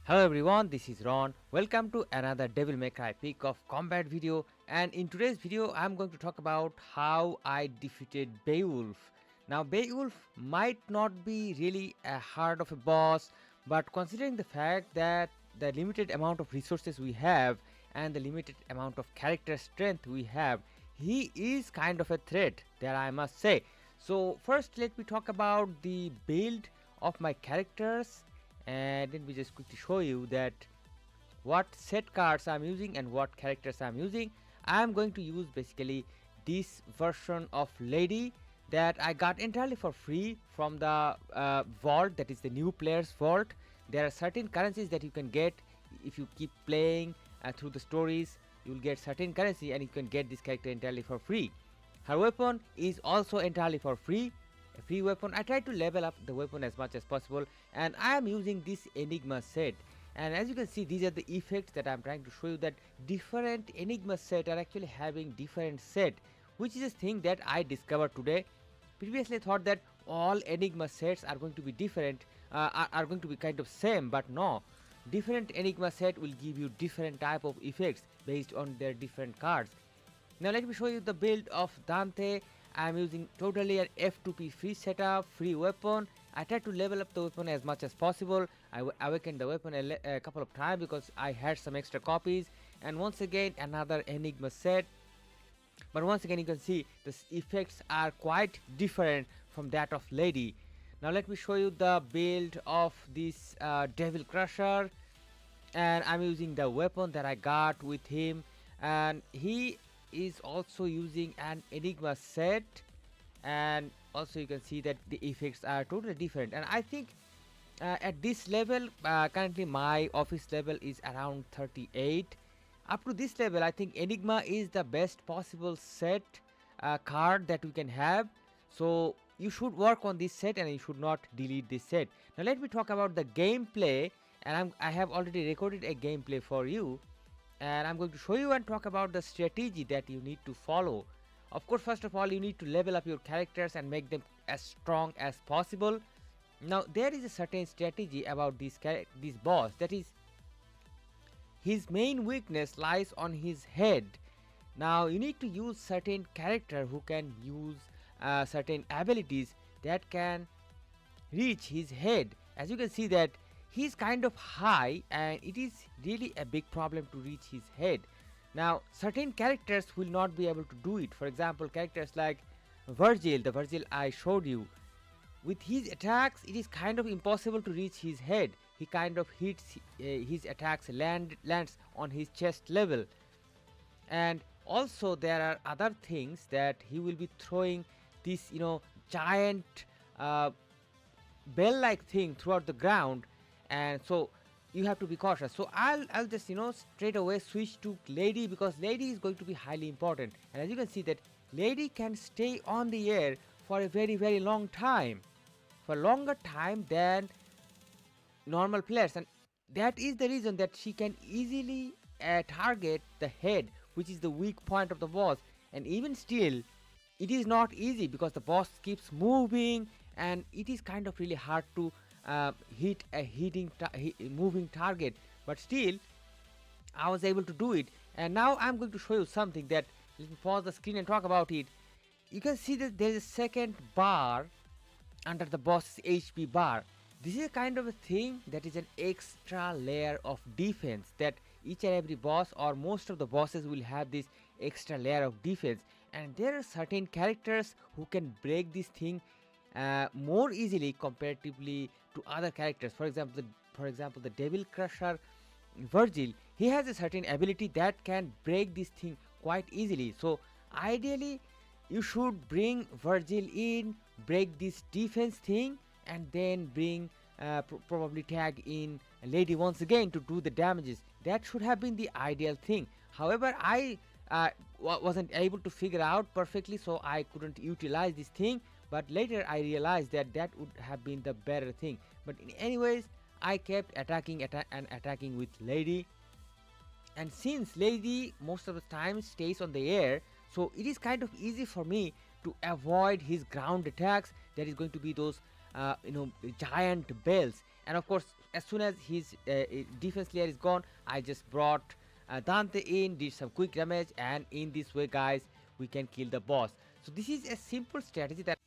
Hello everyone, this is Ron. Welcome to another Devil May Cry Peak of Combat video, and in today's video I'm going to talk about how I defeated Beowulf. Now Beowulf might not be really a hard of a boss, but considering the fact that the limited amount of resources we have and the limited amount of character strength we have, he is kind of a threat, that I must say. So first let me talk about the build of my characters, and let me just quickly show you that what set cards I'm using and what characters I'm using. I'm going to use basically this version of Lady that I got entirely for free from the vault, that is the new players vault. There are certain currencies that you can get if you keep playing through the stories. You will get certain currency and you can get this character entirely for free. Her weapon is also entirely for free, a free weapon. I try to level up the weapon as much as possible, and I am using this Enigma set. And as you can see, these are the effects that I'm trying to show you, that different Enigma set are actually having different set, which is a thing that I discovered today. Previously I thought that all Enigma sets are going to be different, are going to be kind of same, but no. Different Enigma set will give you different type of effects based on their different cards. Now let me show you the build of Dante. I am using totally an F2P free setup, free weapon. I try to level up the weapon as much as possible. I awakened the weapon a couple of times because I had some extra copies. And once again another Enigma set. But once again you can see the effects are quite different from that of Lady. Now let me show you the build of this Devil Crusher. And I'm using the weapon that I got with him. And he is also using an Enigma set, and also you can see that the effects are totally different. And I think at this level, currently my office level is around 38. Up to this level I think Enigma is the best possible set card that we can have. So you should work on this set and you should not delete this set. Now let me talk about the gameplay, and I have already recorded a gameplay for you, and I'm going to show you and talk about the strategy that you need to follow. Of course, first of all you need to level up your characters and make them as strong as possible. Now there is a certain strategy about this boss, that is, his main weakness lies on his head. Now you need to use certain character who can use certain abilities that can reach his head. As you can see that he's kind of high and it is really a big problem to reach his head. Now certain characters will not be able to do it. For example, characters like Virgil, the Virgil I showed you, with his attacks it is kind of impossible to reach his head. He kind of hits, his attacks lands on his chest level. And also there are other things that he will be throwing this giant bell like thing throughout the ground, and so you have to be cautious. So I'll just straight away switch to Lady, because Lady is going to be highly important. And as you can see that Lady can stay on the air for a very long time, for longer time than normal players, and that is the reason that she can easily target the head, which is the weak point of the boss. And even still it is not easy because the boss keeps moving and it is kind of really hard to hit a moving target, but still I was able to do it. And now I'm going to show you something that, let me pause the screen and talk about it. You can see that there is a second bar under the boss's HP bar. This is a kind of a thing that is an extra layer of defense, that each and every boss or most of the bosses will have this extra layer of defense. And there are certain characters who can break this thing more easily comparatively to other characters. For example, the Devil Crusher Virgil, he has a certain ability that can break this thing quite easily. So ideally you should bring Virgil in, break this defense thing, and then bring probably tag in Lady once again to do the damages. That should have been the ideal thing. However, I wasn't able to figure out perfectly, so I couldn't utilize this thing. But later I realized that that would have been the better thing. But anyways, I kept attacking with Lady. And since Lady most of the time stays on the air, so it is kind of easy for me to avoid his ground attacks. That is going to be those giant bells. And of course, as soon as his defense layer is gone, I just brought Dante in, did some quick damage, and in this way guys we can kill the boss. So this is a simple strategy that